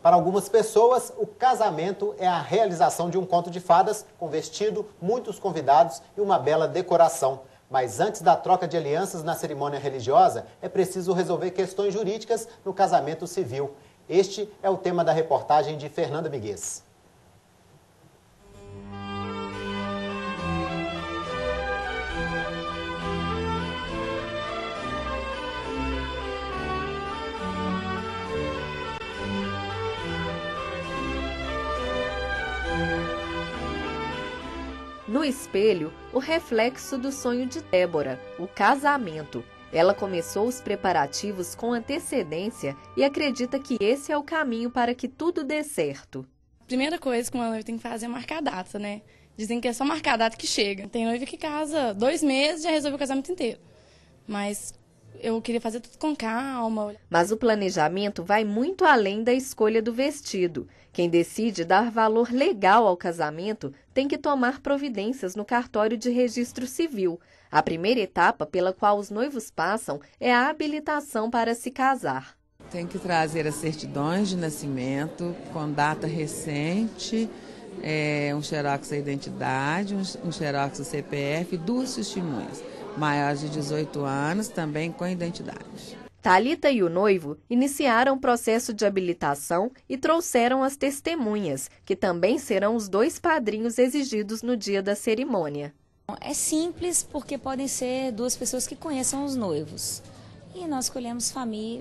Para algumas pessoas, o casamento é a realização de um conto de fadas com vestido, muitos convidados e uma bela decoração. Mas antes da troca de alianças na cerimônia religiosa, é preciso resolver questões jurídicas no casamento civil. Este é o tema da reportagem de Fernanda Miguez. No espelho, o reflexo do sonho de Débora, o casamento. Ela começou os preparativos com antecedência e acredita que esse é o caminho para que tudo dê certo. Primeira coisa que uma noiva tem que fazer é marcar a data, né? Dizem que é só marcar a data que chega. Tem noiva que casa 2 meses e já resolve o casamento inteiro. Mas eu queria fazer tudo com calma. Mas o planejamento vai muito além da escolha do vestido. Quem decide dar valor legal ao casamento tem que tomar providências no cartório de registro civil. A primeira etapa pela qual os noivos passam é a habilitação para se casar. Tem que trazer as certidões de nascimento com data recente, um xerox da identidade, um xerox do CPF e 2 testemunhas, maiores de 18 anos, também com identidade. Thalita e o noivo iniciaram o processo de habilitação e trouxeram as testemunhas, que também serão os 2 padrinhos exigidos no dia da cerimônia. É simples porque podem ser 2 pessoas que conheçam os noivos. E nós escolhemos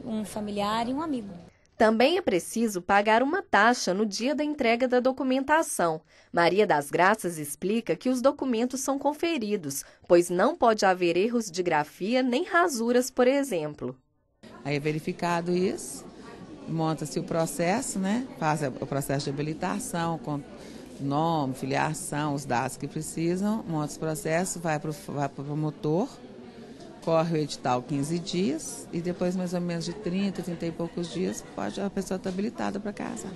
um familiar e um amigo. Também é preciso pagar uma taxa no dia da entrega da documentação. Maria das Graças explica que os documentos são conferidos, pois não pode haver erros de grafia nem rasuras, por exemplo. Aí é verificado isso, monta-se o processo, né? Faz o processo de habilitação, com nome, filiação, os dados que precisam, monta esse processo, vai para o promotor, corre o edital 15 dias e depois mais ou menos de 30 e poucos dias a pessoa estar habilitada para casar.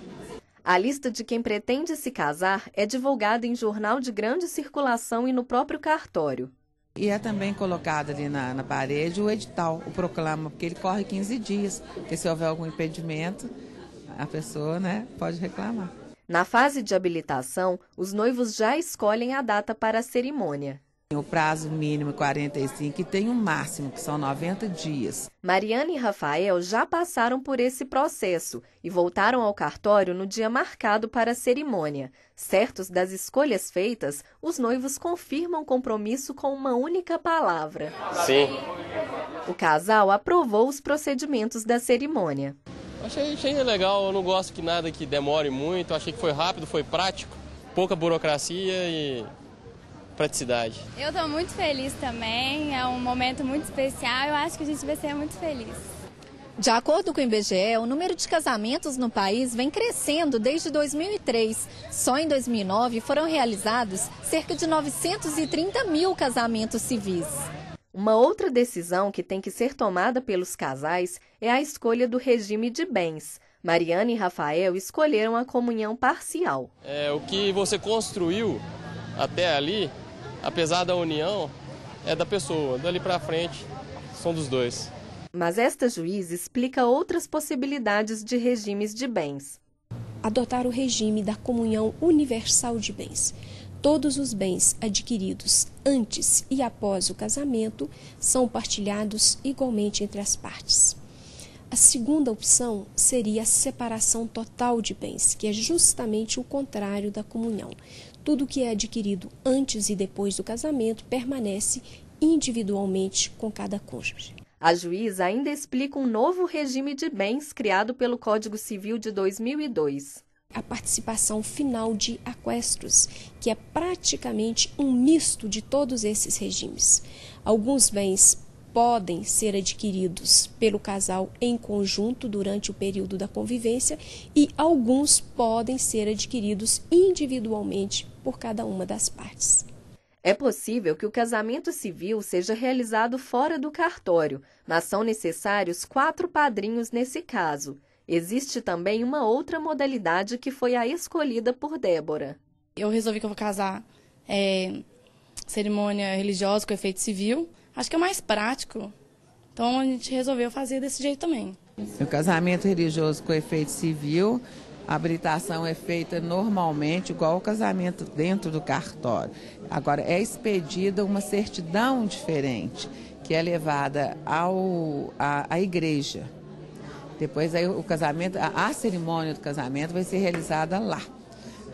A lista de quem pretende se casar é divulgada em jornal de grande circulação e no próprio cartório. E é também colocado ali na parede o edital, o proclama, porque ele corre 15 dias, porque se houver algum impedimento, a pessoa, né, pode reclamar. Na fase de habilitação, os noivos já escolhem a data para a cerimônia. O prazo mínimo é 45 e tem um máximo, que são 90 dias. Mariana e Rafael já passaram por esse processo e voltaram ao cartório no dia marcado para a cerimônia. Certos das escolhas feitas, os noivos confirmam o compromisso com uma única palavra. Sim. O casal aprovou os procedimentos da cerimônia. Achei legal, eu não gosto que nada que demore muito, achei que foi rápido, foi prático, pouca burocracia e praticidade. Eu estou muito feliz também, é um momento muito especial, eu acho que a gente vai ser muito feliz. De acordo com o IBGE, o número de casamentos no país vem crescendo desde 2003. Só em 2009 foram realizados cerca de 930 mil casamentos civis. Uma outra decisão que tem que ser tomada pelos casais é a escolha do regime de bens. Mariana e Rafael escolheram a comunhão parcial. O que você construiu até ali, apesar da união, é da pessoa. Dali para frente, são dos 2. Mas esta juíza explica outras possibilidades de regimes de bens. Adotar o regime da comunhão universal de bens. Todos os bens adquiridos antes e após o casamento são partilhados igualmente entre as partes. A segunda opção seria a separação total de bens, que é justamente o contrário da comunhão. Tudo que é adquirido antes e depois do casamento permanece individualmente com cada cônjuge. A juíza ainda explica um novo regime de bens criado pelo Código Civil de 2002. A participação final de aquestos, que é praticamente um misto de todos esses regimes. Alguns bens podem ser adquiridos pelo casal em conjunto durante o período da convivência e alguns podem ser adquiridos individualmente por cada uma das partes. É possível que o casamento civil seja realizado fora do cartório, mas são necessários 4 padrinhos nesse caso. Existe também uma outra modalidade que foi a escolhida por Débora. Eu resolvi que eu vou casar cerimônia religiosa com efeito civil. Acho que é mais prático. Então a gente resolveu fazer desse jeito também. O casamento religioso com efeito civil A habilitação é feita normalmente igual ao casamento dentro do cartório. Agora, é expedida uma certidão diferente, que é levada à igreja. Depois aí, o casamento, a cerimônia do casamento vai ser realizada lá.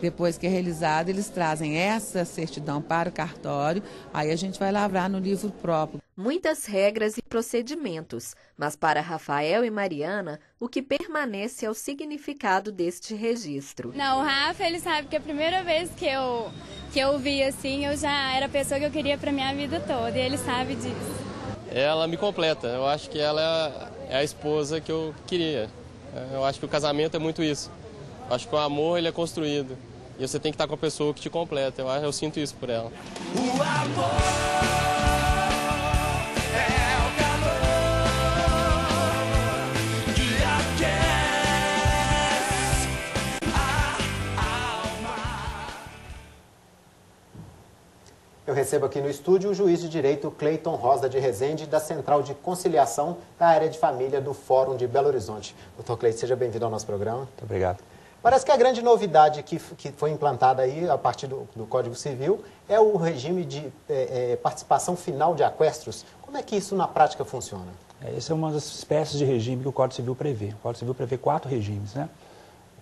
Depois que é realizada, eles trazem essa certidão para o cartório, aí a gente vai lavrar no livro próprio. Muitas regras e procedimentos, mas para Rafael e Mariana, o que permanece é o significado deste registro. Não, o Rafa, ele sabe que a primeira vez que eu vi assim, eu já era a pessoa que eu queria para minha vida toda, e ele sabe disso. Ela me completa, eu acho que ela é a esposa que eu queria. Eu acho que o casamento é muito isso. Eu acho que o amor ele é construído. E você tem que estar com a pessoa que te completa. Eu sinto isso por ela. O amor é o calor que aquece a alma. Eu recebo aqui no estúdio o juiz de direito Cleiton Rosa de Rezende, da Central de Conciliação da Área de Família do Fórum de Belo Horizonte. Doutor Cleiton, seja bem-vindo ao nosso programa. Muito obrigado. Parece que a grande novidade que foi implantada aí, a partir do Código Civil, é o regime de participação final de aquestros. Como é que isso na prática funciona? Essa é uma das espécies de regime que o Código Civil prevê. O Código Civil prevê 4 regimes, né?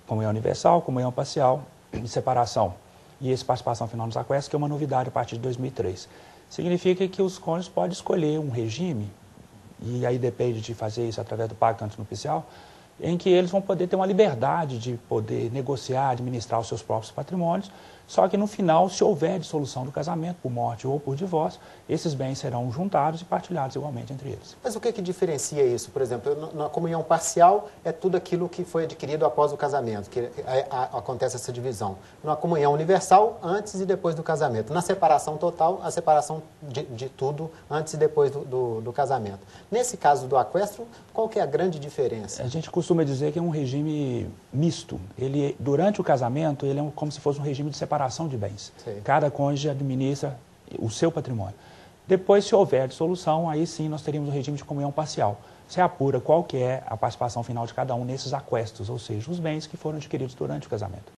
Comunhão universal, comunhão parcial e separação. E essa participação final dos aquestos, que é uma novidade a partir de 2003. Significa que os cônjuges podem escolher um regime, e aí depende de fazer isso através do pacto antinupcial, em que eles vão poder ter uma liberdade de poder negociar, administrar os seus próprios patrimônios, só que no final, se houver dissolução do casamento, por morte ou por divórcio, esses bens serão juntados e partilhados igualmente entre eles. Mas o que diferencia isso? Por exemplo, na comunhão parcial é tudo aquilo que foi adquirido após o casamento, que acontece essa divisão. Na comunhão universal, antes e depois do casamento. Na separação total, a separação de tudo antes e depois do casamento. Nesse caso do aquestro, qual que é a grande diferença? A gente costuma dizer que é um regime misto. Ele, durante o casamento, ele é como se fosse um regime de separação de bens. Sim. Cada cônjuge administra o seu patrimônio. Depois, se houver dissolução, aí sim nós teríamos o regime de comunhão parcial. Você apura qual que é a participação final de cada um nesses aquestos, ou seja, os bens que foram adquiridos durante o casamento.